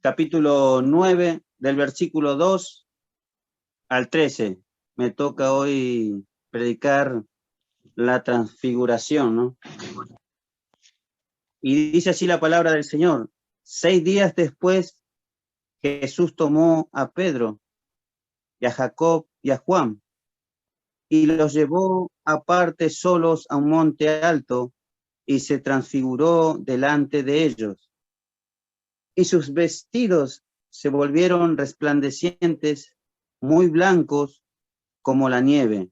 capítulo 9, del versículo 2 al 13. Me toca hoy predicar la transfiguración, ¿no? Y dice así la palabra del Señor. 6 días después, Jesús tomó a Pedro y a Jacob y a Juan y los llevó aparte solos a un monte alto y se transfiguró delante de ellos. Y sus vestidos se volvieron resplandecientes, muy blancos como la nieve,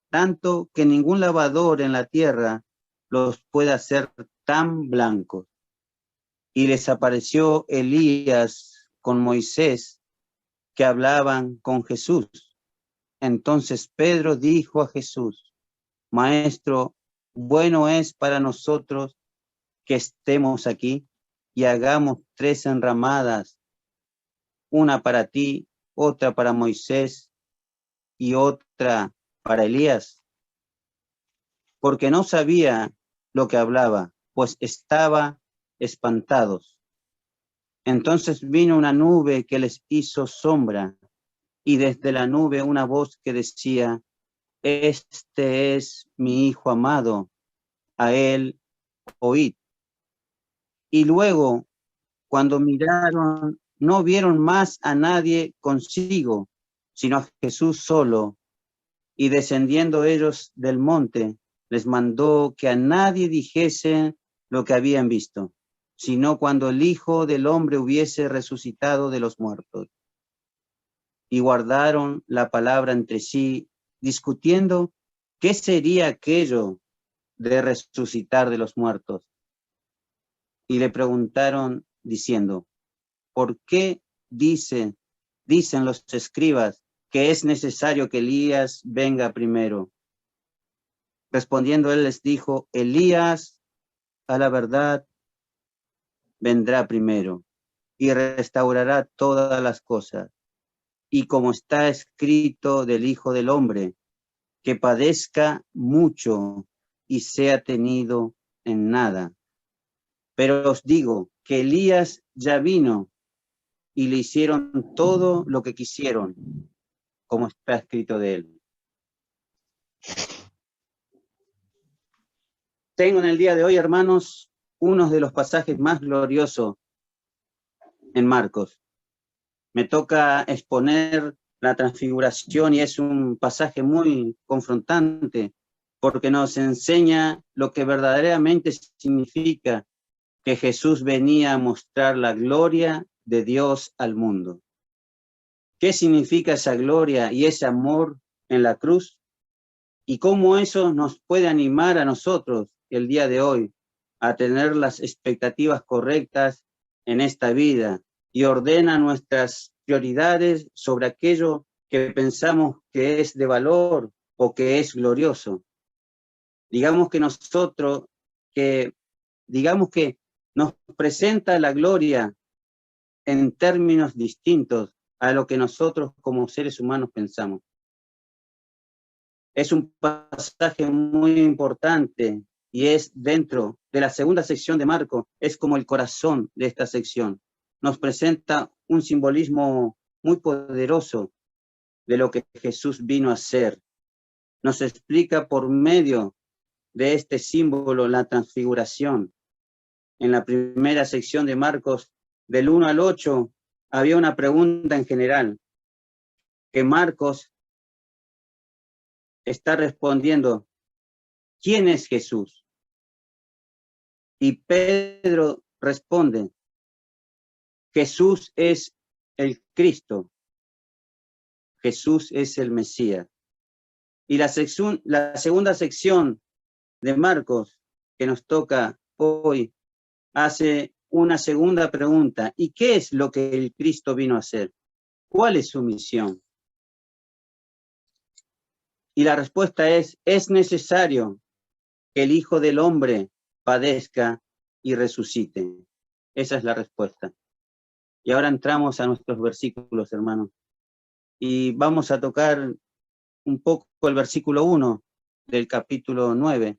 tanto que ningún lavador en la tierra los puede hacer tan blancos. Y les apareció Elías con Moisés, que hablaban con Jesús. Entonces Pedro dijo a Jesús: Maestro, bueno es para nosotros que estemos aquí y hagamos 3 enramadas, una para ti, otra para Moisés y otra para Elías, porque no sabía lo que hablaba, pues estaba espantados. Entonces vino una nube que les hizo sombra, y desde la nube una voz que decía: Este es mi Hijo amado, a él oíd. Y luego, cuando miraron, no vieron más a nadie consigo, sino a Jesús solo. Y descendiendo ellos del monte, les mandó que a nadie dijese lo que habían visto, sino cuando el Hijo del Hombre hubiese resucitado de los muertos. Y guardaron la palabra entre sí, discutiendo qué sería aquello de resucitar de los muertos. Y le preguntaron diciendo: ¿por qué dicen los escribas que es necesario que Elías venga primero? Respondiendo él les dijo: Elías, a la verdad, vendrá primero y restaurará todas las cosas. Y como está escrito del Hijo del Hombre, que padezca mucho y sea tenido en nada. Pero os digo que Elías ya vino y le hicieron todo lo que quisieron, como está escrito de él. Tengo en el día de hoy, hermanos, uno de los pasajes más gloriosos en Marcos. Me toca exponer la transfiguración y es un pasaje muy confrontante porque nos enseña lo que verdaderamente significa que Jesús venía a mostrar la gloria de Dios al mundo. ¿Qué significa esa gloria y ese amor en la cruz? Y cómo eso nos puede animar a nosotros el día de hoy a tener las expectativas correctas en esta vida y ordena nuestras prioridades sobre aquello que pensamos que es de valor o que es glorioso. Digamos que nos presenta la gloria en términos distintos a lo que nosotros como seres humanos pensamos. Es un pasaje muy importante y es dentro de la segunda sección de Marcos, es como el corazón de esta sección. Nos presenta un simbolismo muy poderoso de lo que Jesús vino a hacer. Nos explica por medio de este símbolo la transfiguración. En la primera sección de Marcos, del 1 al 8, había una pregunta en general que Marcos está respondiendo: ¿quién es Jesús? Y Pedro responde: Jesús es el Cristo. Jesús es el Mesías. Y la segunda sección de Marcos, que nos toca hoy, hace una segunda pregunta: ¿y qué es lo que el Cristo vino a hacer? ¿Cuál es su misión? Y la respuesta es necesario que el Hijo del Hombre padezca y resucite. Esa es la respuesta. Y ahora entramos a nuestros versículos, hermanos. Y vamos a tocar un poco el versículo 1 del capítulo 9.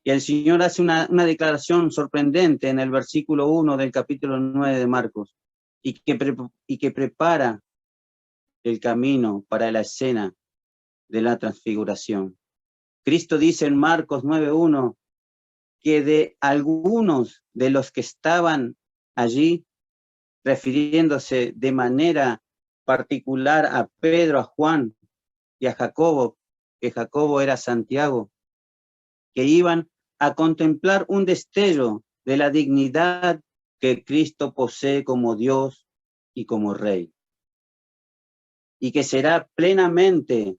Y el Señor hace una declaración sorprendente en el versículo 1 del capítulo 9 de Marcos. y que prepara el camino para la escena de la transfiguración. Cristo dice en Marcos 9:1 que de algunos de los que estaban allí, refiriéndose de manera particular a Pedro, a Juan y a Jacobo, que Jacobo era Santiago, que iban a contemplar un destello de la dignidad que Cristo posee como Dios y como Rey, y que será plenamente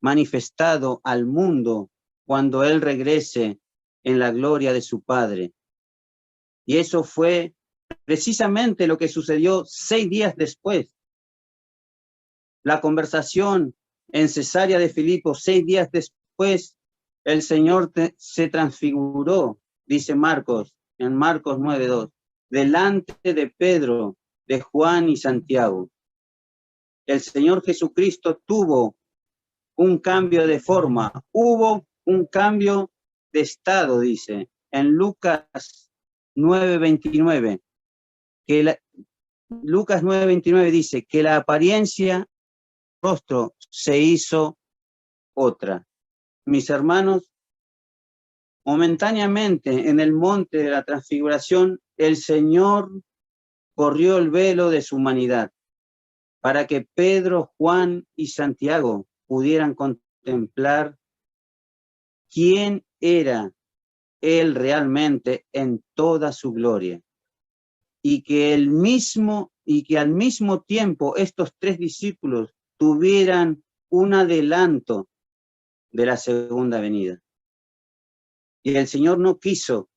manifestado al mundo cuando Él regrese en la gloria de su Padre. Y eso fue precisamente lo que sucedió 6 días después. La conversación en Cesarea de Filipo, 6 días después, el Señor se transfiguró, dice Marcos, en Marcos 9:2, delante de Pedro, de Juan y Santiago. El Señor Jesucristo tuvo un cambio de forma, hubo un cambio de estado, dice, en Lucas 9:29, Lucas 9:29 dice que la apariencia del rostro se hizo otra. Mis hermanos, momentáneamente en el monte de la transfiguración, el Señor corrió el velo de su humanidad para que Pedro, Juan y Santiago pudieran contemplar quién era Él realmente en toda su gloria. Y que al mismo tiempo estos 3 discípulos tuvieran un adelanto de la segunda venida. Y el Señor no quiso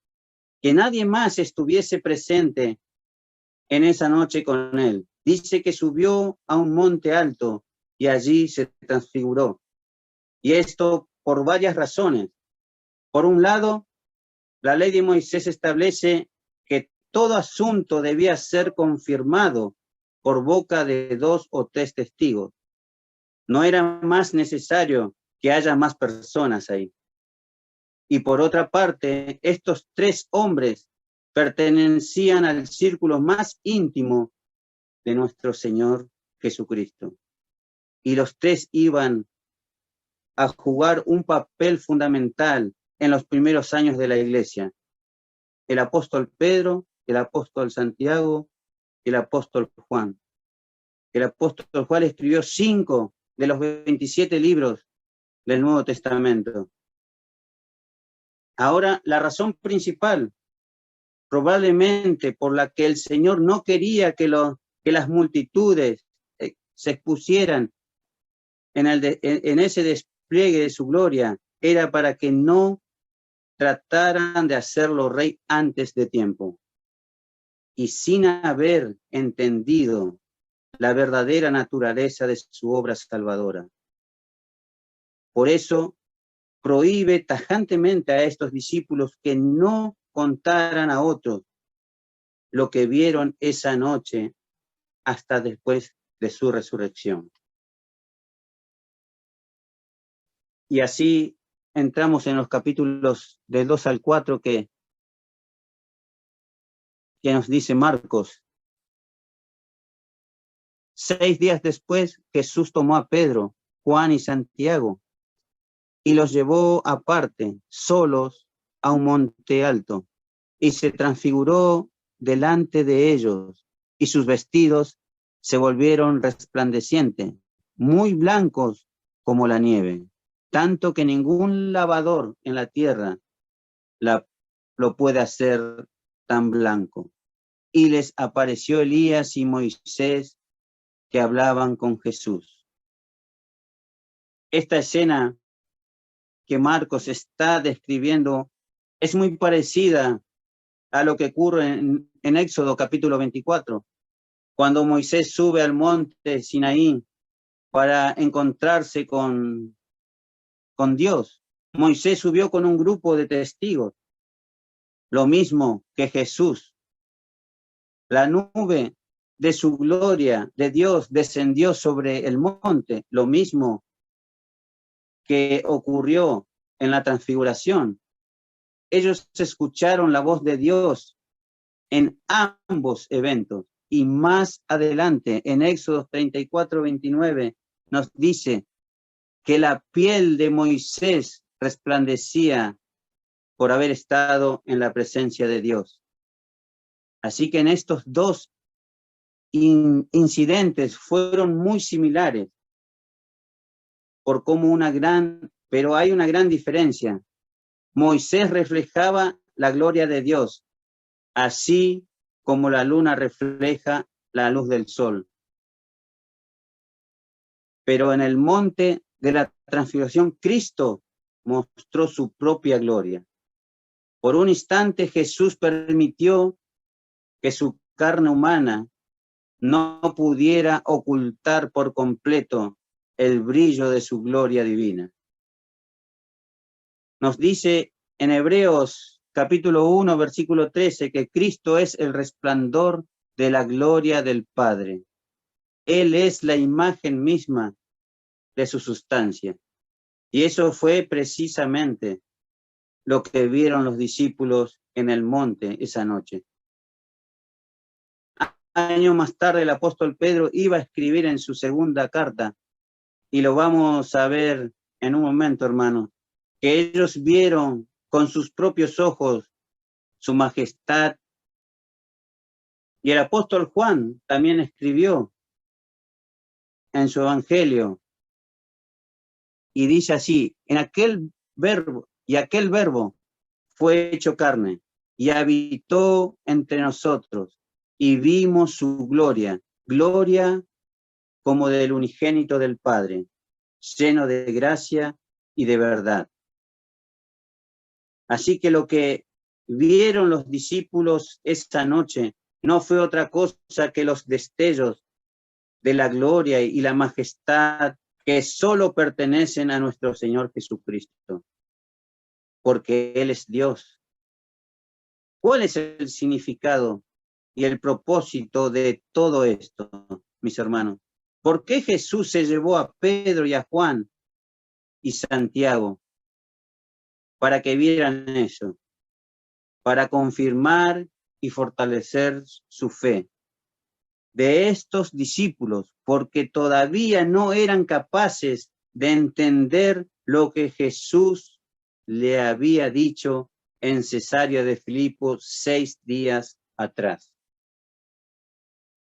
que nadie más estuviese presente en esa noche con Él. Dice que subió a un monte alto y allí se transfiguró. Y esto por varias razones. Por un lado, la ley de Moisés establece que todo asunto debía ser confirmado por boca de 2 o 3 testigos. No era más necesario que haya más personas ahí. Y por otra parte, estos 3 hombres pertenecían al círculo más íntimo de nuestro Señor Jesucristo. Y los 3 iban a jugar un papel fundamental en los primeros años de la iglesia. El apóstol Pedro, el apóstol Santiago y el apóstol Juan. El apóstol Juan escribió 5 de los 27 libros del Nuevo Testamento. Ahora, la razón principal, probablemente por la que el Señor no quería que las multitudes se expusieran en ese despliegue de su gloria, era para que no trataran de hacerlo rey antes de tiempo. Y sin haber entendido la verdadera naturaleza de su obra salvadora. Por eso, prohíbe tajantemente a estos discípulos que no contaran a otros lo que vieron esa noche hasta después de su resurrección. Y así entramos en los capítulos del 2 al 4 que nos dice Marcos. 6 días después, Jesús tomó a Pedro, Juan y Santiago y los llevó aparte, solos, a un monte alto, y se transfiguró delante de ellos, y sus vestidos se volvieron resplandecientes, muy blancos como la nieve, tanto que ningún lavador en la tierra lo puede hacer tan blanco. Y les apareció Elías y Moisés que hablaban con Jesús. Esta escena que Marcos está describiendo es muy parecida a lo que ocurre en Éxodo capítulo 24, cuando Moisés sube al monte Sinaí para encontrarse con Dios. Moisés subió con un grupo de testigos, lo mismo que Jesús. La nube de su gloria de Dios descendió sobre el monte, lo mismo que ocurrió en la transfiguración. Ellos escucharon la voz de Dios en ambos eventos y más adelante, en Éxodo 34:29, nos dice que la piel de Moisés resplandecía por haber estado en la presencia de Dios. Así que en estos dos incidentes fueron muy similares, por como pero hay una gran diferencia. Moisés reflejaba la gloria de Dios, así como la luna refleja la luz del sol. Pero en el monte de la transfiguración, Cristo mostró su propia gloria. Por un instante Jesús permitió que su carne humana no pudiera ocultar por completo el brillo de su gloria divina. Nos dice en Hebreos capítulo 1, versículo 13, que Cristo es el resplandor de la gloria del Padre. Él es la imagen misma de su sustancia. Y eso fue precisamente lo que vieron los discípulos en el monte esa noche. Años más tarde el apóstol Pedro iba a escribir en su segunda carta, y lo vamos a ver en un momento, hermano, que ellos vieron con sus propios ojos su majestad. Y el apóstol Juan también escribió en su evangelio, y dice así: en aquel verbo fue hecho carne y habitó entre nosotros, y vimos su gloria, gloria como del unigénito del Padre, lleno de gracia y de verdad. Así que lo que vieron los discípulos esta noche no fue otra cosa que los destellos de la gloria y la majestad que solo pertenecen a nuestro Señor Jesucristo, porque Él es Dios. ¿Cuál es el significado y el propósito de todo esto, mis hermanos? ¿Por qué Jesús se llevó a Pedro y a Juan y Santiago para que vieran eso? Para confirmar y fortalecer su fe de estos discípulos, porque todavía no eran capaces de entender lo que Jesús le había dicho en Cesarea de Filipo 6 días atrás.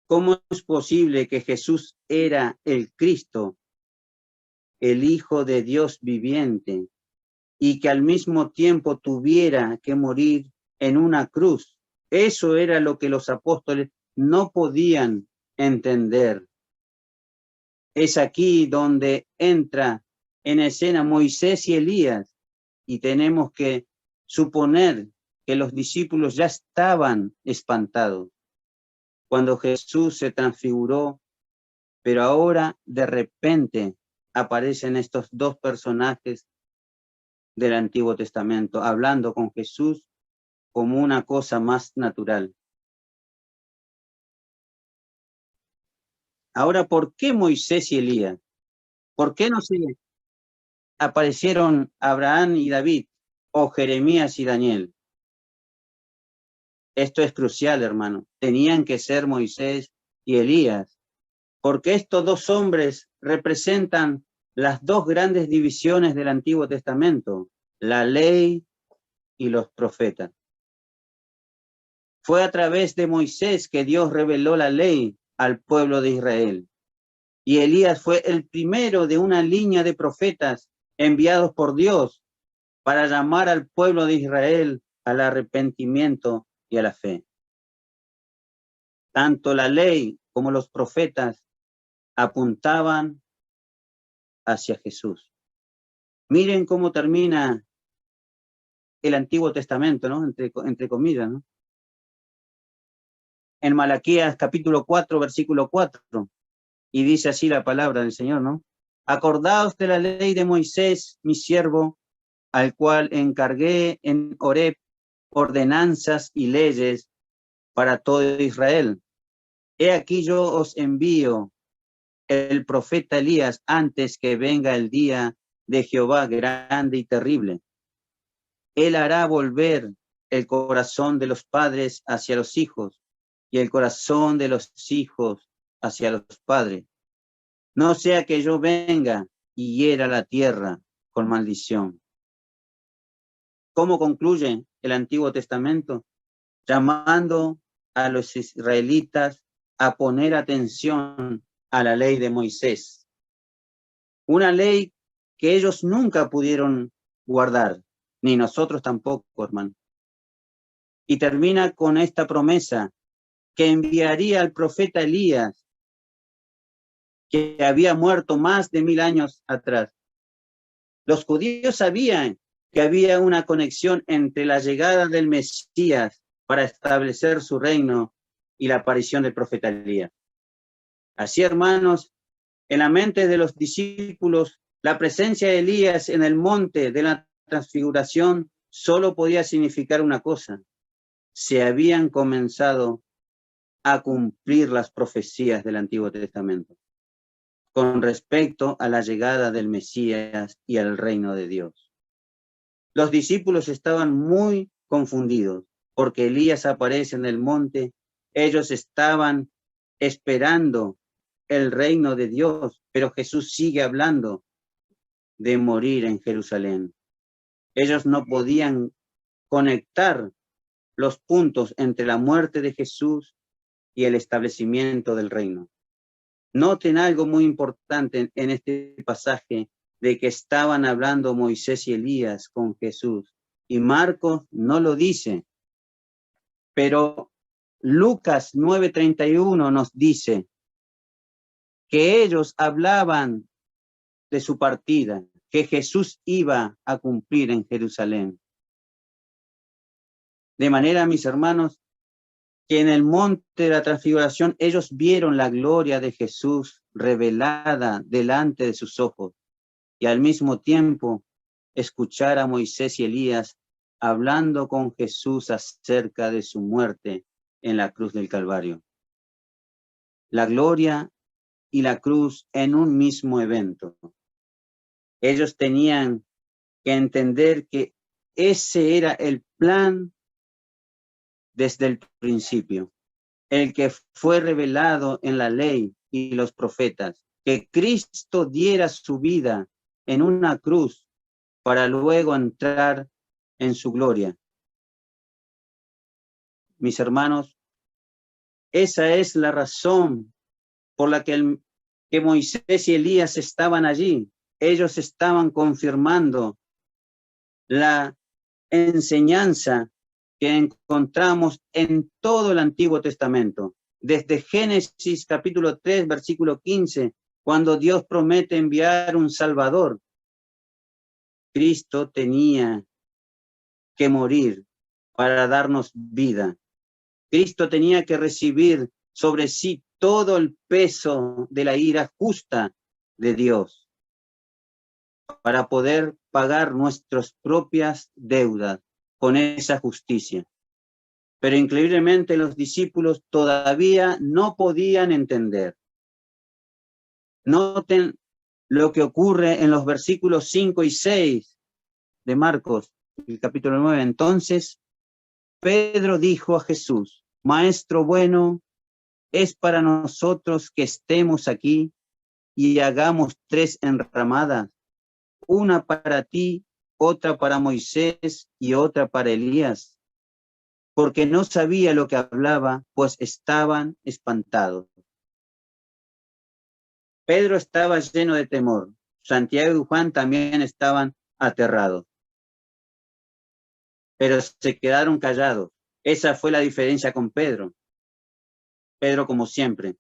¿Cómo es posible que Jesús era el Cristo, el Hijo de Dios viviente, y que al mismo tiempo tuviera que morir en una cruz? Eso era lo que los apóstoles no podían entender. Es aquí donde entra en escena Moisés y Elías, y tenemos que suponer que los discípulos ya estaban espantados cuando Jesús se transfiguró, pero ahora de repente aparecen estos dos personajes del Antiguo Testamento hablando con Jesús como una cosa más natural. Ahora, ¿por qué Moisés y Elías? ¿Por qué no se aparecieron Abraham y David o Jeremías y Daniel? Esto es crucial, hermano. Tenían que ser Moisés y Elías, porque estos dos hombres representan las dos grandes divisiones del Antiguo Testamento, la ley y los profetas. Fue a través de Moisés que Dios reveló la ley al pueblo de Israel. Y Elías fue el primero de una línea de profetas enviados por Dios para llamar al pueblo de Israel al arrepentimiento y a la fe. Tanto la ley como los profetas apuntaban hacia Jesús. Miren cómo termina el Antiguo Testamento, ¿no? Entre comillas, ¿no? En Malaquías capítulo 4, versículo 4, y dice así la palabra del Señor, ¿no? Acordaos de la ley de Moisés, mi siervo, al cual encargué en Horeb ordenanzas y leyes para todo Israel. He aquí yo os envío el profeta Elías antes que venga el día de Jehová grande y terrible. Él hará volver el corazón de los padres hacia los hijos y el corazón de los hijos hacia los padres. No sea que yo venga y hiera la tierra con maldición. ¿Cómo concluye el Antiguo Testamento? Llamando a los israelitas a poner atención a la ley de Moisés. Una ley que ellos nunca pudieron guardar, ni nosotros tampoco, hermano. Y termina con esta promesa, que enviaría al profeta Elías, que había muerto más de 1000 años atrás. Los judíos sabían que había una conexión entre la llegada del Mesías para establecer su reino y la aparición del profeta Elías. Así, hermanos, en la mente de los discípulos, la presencia de Elías en el monte de la transfiguración solo podía significar una cosa: se habían comenzado a cumplir las profecías del Antiguo Testamento con respecto a la llegada del Mesías y al reino de Dios. Los discípulos estaban muy confundidos porque Elías aparece en el monte. Ellos estaban esperando el reino de Dios, pero Jesús sigue hablando de morir en Jerusalén. Ellos no podían conectar los puntos entre la muerte de Jesús y el establecimiento del reino. Noten algo muy importante en este pasaje, de que estaban hablando Moisés y Elías con Jesús. Y Marcos no lo dice, pero Lucas 9:31 nos dice que ellos hablaban de su partida, que Jesús iba a cumplir en Jerusalén. De manera, mis hermanos, que en el monte de la transfiguración ellos vieron la gloria de Jesús revelada delante de sus ojos, y al mismo tiempo escuchar a Moisés y Elías hablando con Jesús acerca de su muerte en la cruz del Calvario. La gloria y la cruz en un mismo evento. Ellos tenían que entender que ese era el plan desde el principio, el que fue revelado en la ley y los profetas, que Cristo diera su vida en una cruz para luego entrar en su gloria. Mis hermanos, esa es la razón por la que Moisés y Elías estaban allí. Ellos estaban confirmando la enseñanza que encontramos en todo el Antiguo Testamento. Desde Génesis capítulo 3, versículo 15, cuando Dios promete enviar un Salvador, Cristo tenía que morir para darnos vida. Cristo tenía que recibir sobre sí todo el peso de la ira justa de Dios para poder pagar nuestras propias deudas con esa justicia. Pero increíblemente los discípulos todavía no podían entender. Noten lo que ocurre en los versículos 5 y 6 de Marcos, el capítulo 9. Entonces Pedro dijo a Jesús: Maestro bueno, es para nosotros que estemos aquí y hagamos 3 enramadas, una para ti, otra para Moisés y otra para Elías, porque no sabía lo que hablaba, pues estaban espantados. Pedro estaba lleno de temor. Santiago y Juan también estaban aterrados, pero se quedaron callados. Esa fue la diferencia con Pedro. Pedro, como siempre.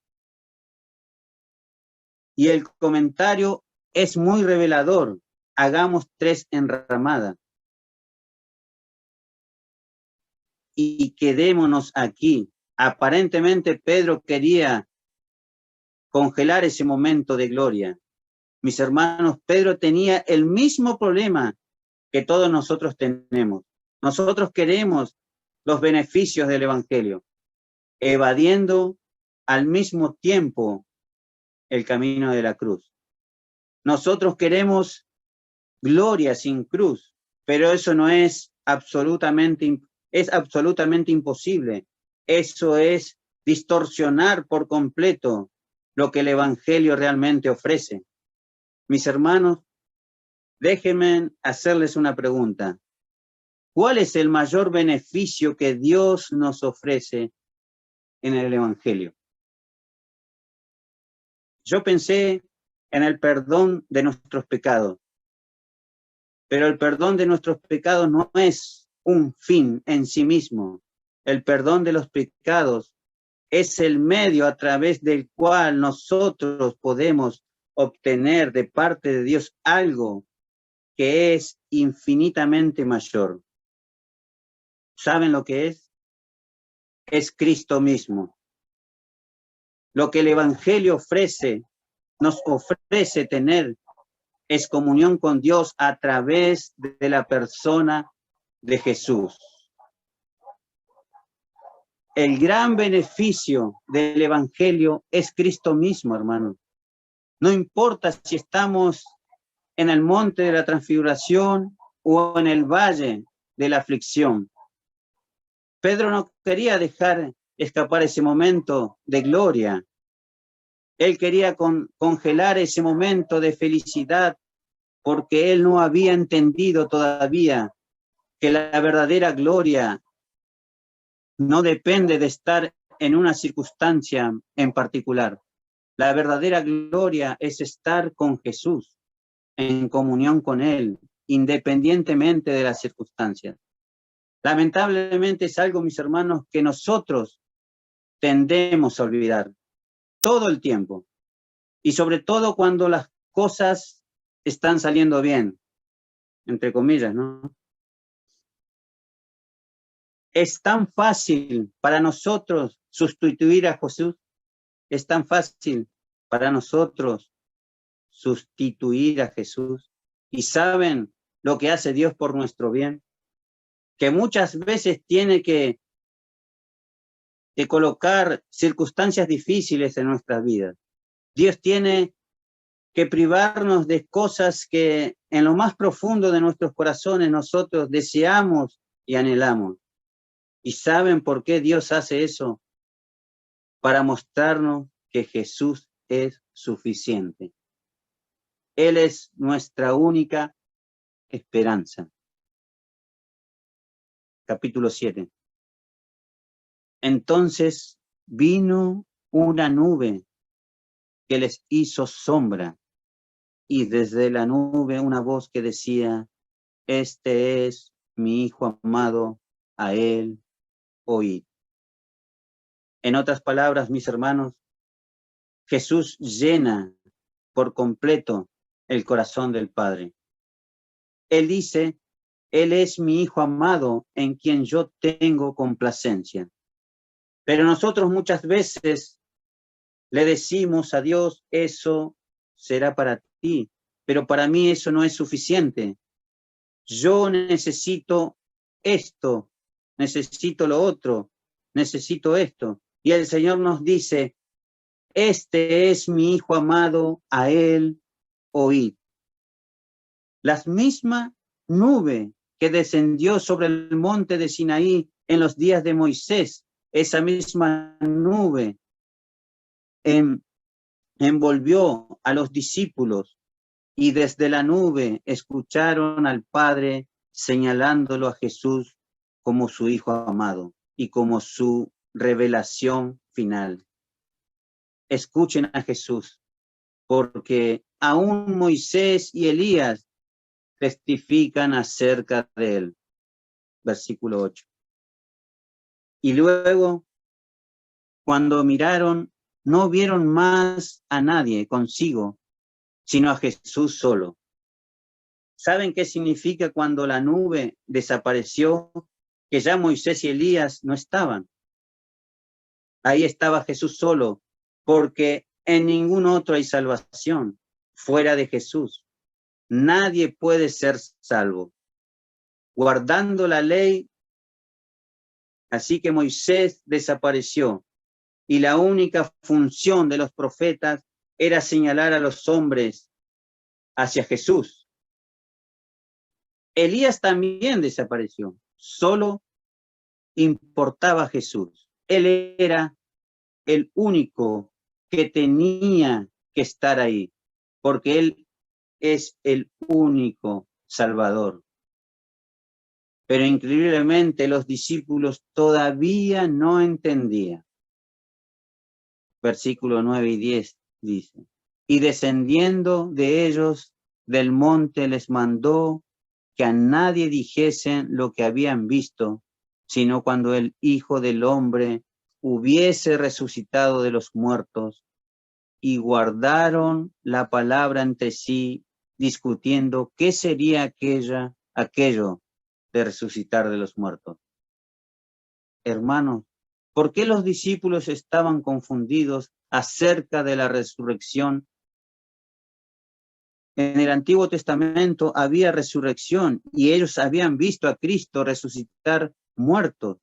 Y el comentario es muy revelador. Hagamos 3 enramadas y quedémonos aquí. Aparentemente Pedro quería congelar ese momento de gloria. Mis hermanos, Pedro tenía el mismo problema que todos nosotros tenemos. Nosotros queremos los beneficios del Evangelio, evadiendo al mismo tiempo el camino de la cruz. Nosotros queremos gloria sin cruz, pero eso no es absolutamente imposible. Eso es distorsionar por completo lo que el Evangelio realmente ofrece. Mis hermanos, déjenme hacerles una pregunta. ¿Cuál es el mayor beneficio que Dios nos ofrece en el Evangelio? Yo pensé en el perdón de nuestros pecados, pero el perdón de nuestros pecados no es un fin en sí mismo. El perdón de los pecados es el medio a través del cual nosotros podemos obtener de parte de Dios algo que es infinitamente mayor. ¿Saben lo que es? Es Cristo mismo. Lo que el Evangelio ofrece, nos ofrece tener, es comunión con Dios a través de la persona de Jesús. El gran beneficio del Evangelio es Cristo mismo, hermano. No importa si estamos en el monte de la transfiguración o en el valle de la aflicción. Pedro no quería dejar escapar ese momento de gloria. Él quería congelar ese momento de felicidad porque él no había entendido todavía que la verdadera gloria no depende de estar en una circunstancia en particular. La verdadera gloria es estar con Jesús, en comunión con Él, independientemente de las circunstancias. Lamentablemente es algo, mis hermanos, que nosotros tendemos a olvidar todo el tiempo, y sobre todo cuando las cosas están saliendo bien, entre comillas, ¿no? Es tan fácil para nosotros sustituir a Jesús, es tan fácil para nosotros sustituir a Jesús. ¿Y saben lo que hace Dios por nuestro bien? Que muchas veces tiene que colocar circunstancias difíciles en nuestras vidas. Dios tiene que privarnos de cosas que en lo más profundo de nuestros corazones nosotros deseamos y anhelamos. ¿Y saben por qué Dios hace eso? Para mostrarnos que Jesús es suficiente. Él es nuestra única esperanza. Capítulo 7. Entonces vino una nube que les hizo sombra, y desde la nube una voz que decía: este es mi Hijo amado, a él oíd. En otras palabras, mis hermanos, Jesús llena por completo el corazón del Padre. Él dice: Él es mi Hijo amado en quien yo tengo complacencia. Pero nosotros muchas veces le decimos a Dios: eso será para ti, pero para mí eso no es suficiente. Yo necesito esto, necesito lo otro, necesito esto. Y el Señor nos dice: este es mi Hijo amado, a él oíd. La misma nube que descendió sobre el monte de Sinaí en los días de Moisés, esa misma nube envolvió a los discípulos, y desde la nube escucharon al Padre señalándolo a Jesús como su Hijo amado y como su revelación final. Escuchen a Jesús, porque aún Moisés y Elías testifican acerca de él. Versículo 8. Y luego, cuando miraron, no vieron más a nadie consigo, sino a Jesús solo. ¿Saben qué significa cuando la nube desapareció? Que ya Moisés y Elías no estaban. Ahí estaba Jesús solo, porque en ningún otro hay salvación fuera de Jesús. Nadie puede ser salvo. Guardando la ley, así que Moisés desapareció, y la única función de los profetas era señalar a los hombres hacia Jesús. Elías también desapareció, solo importaba Jesús. Él era el único que tenía que estar ahí, porque Él es el único Salvador. Pero increíblemente los discípulos todavía no entendían. Versículo 9 y 10 dice, y descendiendo de ellos del monte les mandó que a nadie dijesen lo que habían visto, sino cuando el Hijo del Hombre hubiese resucitado de los muertos, y guardaron la palabra entre sí, discutiendo qué sería aquello de resucitar de los muertos. Hermanos, ¿por qué los discípulos estaban confundidos acerca de la resurrección? En el Antiguo Testamento había resurrección y ellos habían visto a Cristo resucitar muertos.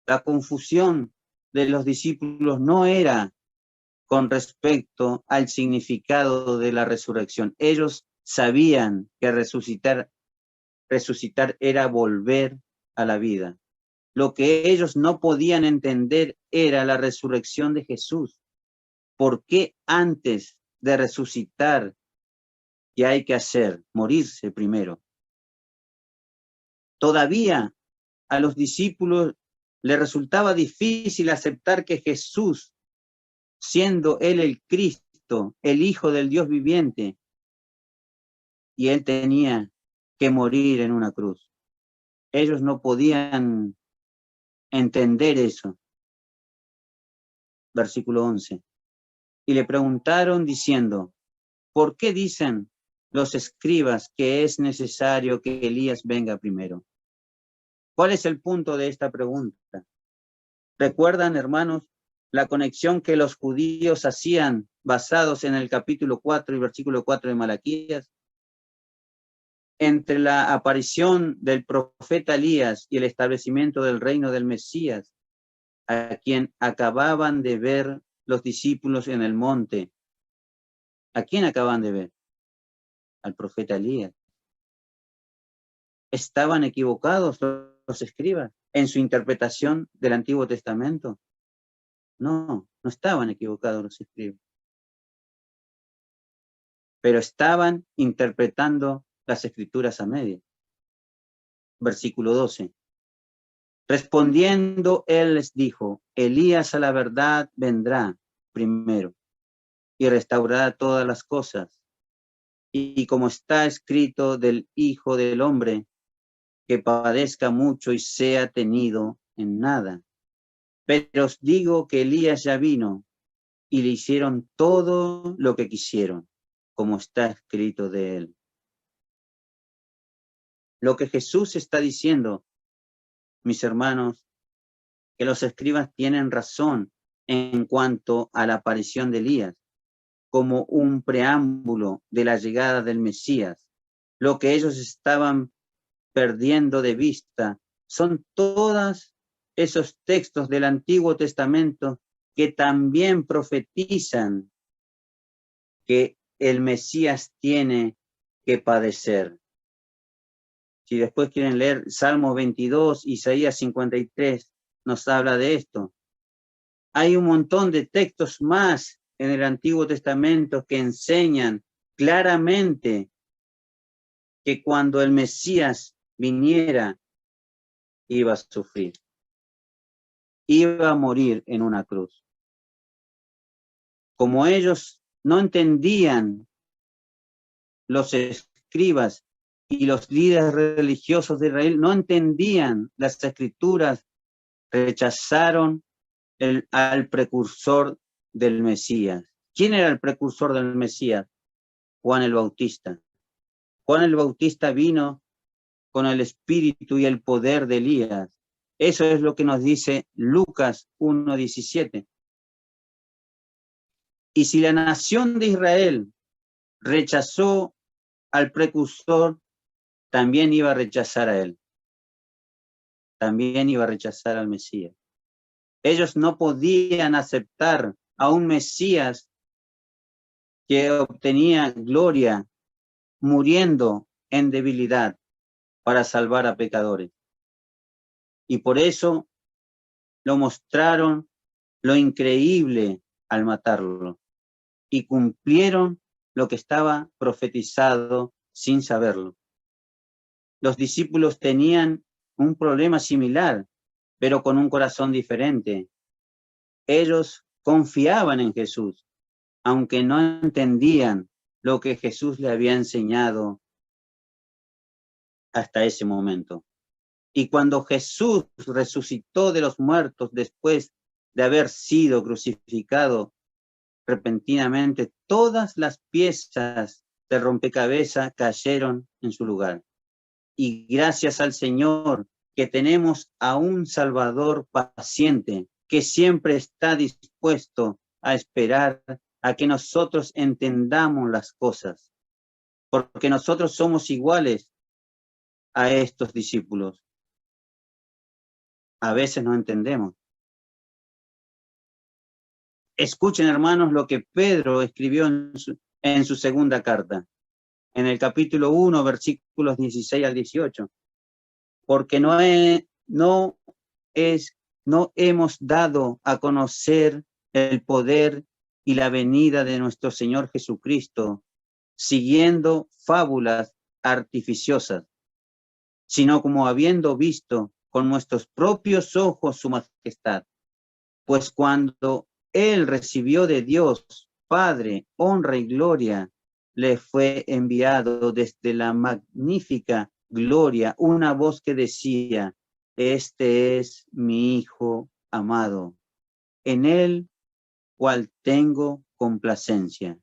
La confusión de los discípulos no era con respecto al significado de la resurrección. Ellos sabían que resucitar era volver a la vida. Lo que ellos no podían entender era la resurrección de Jesús. ¿Por qué antes de resucitar qué hay que hacer? Morirse primero. Todavía a los discípulos les resultaba difícil aceptar que Jesús, siendo Él el Cristo, el Hijo del Dios viviente, y Él tenía que morir en una cruz. Ellos no podían entender eso. Versículo 11. Y le preguntaron diciendo, ¿por qué dicen los escribas que es necesario que Elías venga primero? ¿Cuál es el punto de esta pregunta? ¿Recuerdan, hermanos, la conexión que los judíos hacían basados en el capítulo 4 y versículo 4 de Malaquías? Entre la aparición del profeta Elías y el establecimiento del reino del Mesías, a quien acababan de ver los discípulos en el monte. ¿A quién acaban de ver? Al profeta Elías. ¿Estaban equivocados los escribas en su interpretación del Antiguo Testamento? No, no estaban equivocados los escribas. Pero estaban interpretando las escrituras a medias. Versículo 12. Respondiendo, él les dijo, Elías a la verdad vendrá primero y restaurará todas las cosas. Y como está escrito del Hijo del Hombre, que padezca mucho y sea tenido en nada. Pero os digo que Elías ya vino y le hicieron todo lo que quisieron, como está escrito de él. Lo que Jesús está diciendo, mis hermanos, que los escribas tienen razón en cuanto a la aparición de Elías, como un preámbulo de la llegada del Mesías. Lo que ellos estaban perdiendo de vista son todos esos textos del Antiguo Testamento que también profetizan que el Mesías tiene que padecer. Si después quieren leer Salmo 22, Isaías 53, nos habla de esto. Hay un montón de textos más en el Antiguo Testamento que enseñan claramente que cuando el Mesías viniera, iba a sufrir, iba a morir en una cruz. Como ellos no entendían, los escribas y los líderes religiosos de Israel no entendían las escrituras, rechazaron al precursor del Mesías. ¿Quién era el precursor del Mesías? Juan el Bautista. Juan el Bautista vino con el espíritu y el poder de Elías. Eso es lo que nos dice Lucas 1:17. Y si la nación de Israel rechazó al precursor, también iba a rechazar a él. También iba a rechazar al Mesías. Ellos no podían aceptar a un Mesías que obtenía gloria muriendo en debilidad para salvar a pecadores. Y por eso lo mostraron lo increíble al matarlo y cumplieron lo que estaba profetizado sin saberlo. Los discípulos tenían un problema similar, pero con un corazón diferente. Ellos confiaban en Jesús, aunque no entendían lo que Jesús le había enseñado hasta ese momento. Y cuando Jesús resucitó de los muertos después de haber sido crucificado repentinamente, todas las piezas de rompecabezas cayeron en su lugar. Y gracias al Señor que tenemos a un Salvador paciente que siempre está dispuesto a esperar a que nosotros entendamos las cosas, porque nosotros somos iguales a estos discípulos. A veces no entendemos. Escuchen, hermanos, lo que Pedro escribió en su segunda carta, en el capítulo 1, versículos 16 al 18. Porque no hemos dado a conocer el poder y la venida de nuestro Señor Jesucristo, siguiendo fábulas artificiosas, sino como habiendo visto con nuestros propios ojos su majestad. Pues cuando Él recibió de Dios, Padre, honra y gloria, le fue enviado desde la magnífica gloria una voz que decía: este es mi Hijo amado, en Él cual tengo complacencia.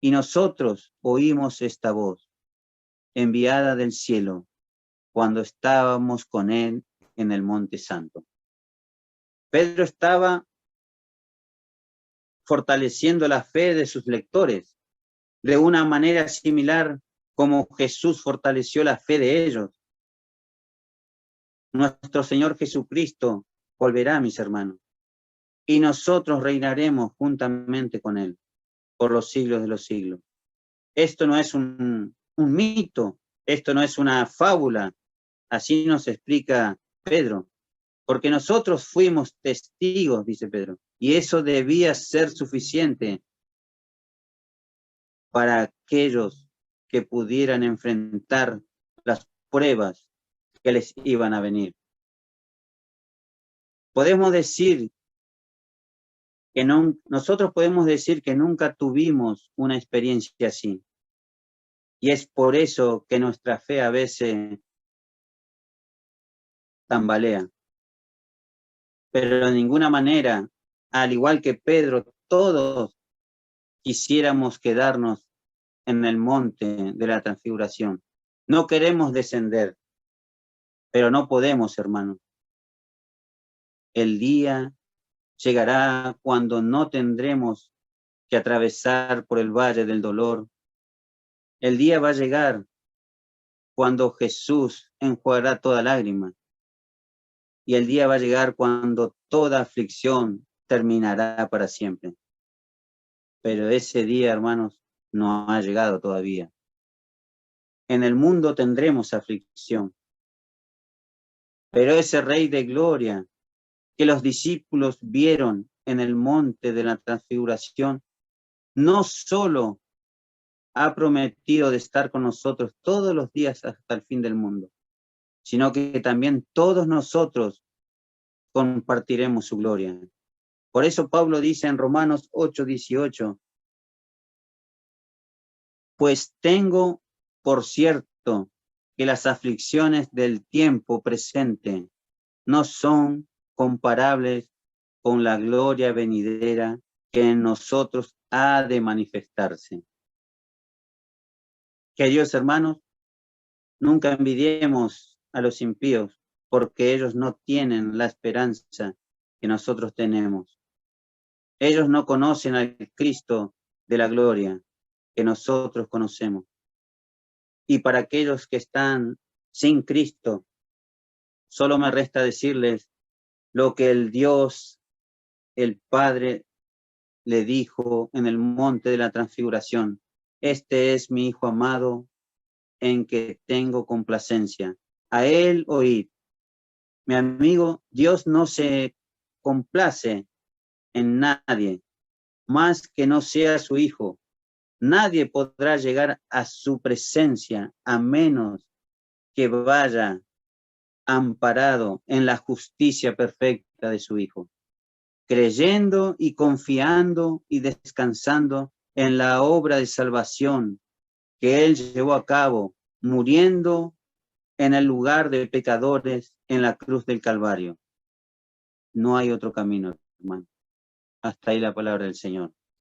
Y nosotros oímos esta voz, enviada del cielo, cuando estábamos con Él en el Monte Santo. Pedro estaba fortaleciendo la fe de sus lectores, de una manera similar como Jesús fortaleció la fe de ellos. Nuestro Señor Jesucristo volverá, mis hermanos, y nosotros reinaremos juntamente con Él por los siglos de los siglos. Esto no es un mito, esto no es una fábula, así nos explica Pedro, porque nosotros fuimos testigos, dice Pedro, y eso debía ser suficiente para aquellos que pudieran enfrentar las pruebas que les iban a venir. Podemos decir que nosotros podemos decir que nunca tuvimos una experiencia así. Y es por eso que nuestra fe a veces tambalea. Pero de ninguna manera, al igual que Pedro, todos quisiéramos quedarnos en el monte de la transfiguración. No queremos descender, pero no podemos, hermanos. El día llegará cuando no tendremos que atravesar por el valle del dolor. El día va a llegar cuando Jesús enjuagará toda lágrima. Y el día va a llegar cuando toda aflicción terminará para siempre. Pero ese día, hermanos, no ha llegado todavía. En el mundo tendremos aflicción. Pero ese Rey de Gloria que los discípulos vieron en el monte de la transfiguración, no solo ha prometido de estar con nosotros todos los días hasta el fin del mundo, sino que también todos nosotros compartiremos su gloria. Por eso Pablo dice en Romanos 8:18, pues tengo por cierto que las aflicciones del tiempo presente no son comparables con la gloria venidera que en nosotros ha de manifestarse. Queridos hermanos, nunca envidiemos a los impíos, porque ellos no tienen la esperanza que nosotros tenemos. Ellos no conocen al Cristo de la gloria que nosotros conocemos. Y para aquellos que están sin Cristo, solo me resta decirles lo que el Dios, el Padre, le dijo en el monte de la transfiguración: este es mi Hijo amado, en que tengo complacencia. A Él oíd. Mi amigo, Dios no se complace en nadie, más que no sea su Hijo. Nadie podrá llegar a su presencia a menos que vaya amparado en la justicia perfecta de su Hijo, creyendo y confiando y descansando en la obra de salvación que Él llevó a cabo, muriendo en el lugar de pecadores en la cruz del Calvario. No hay otro camino, hermano. Hasta ahí la palabra del Señor.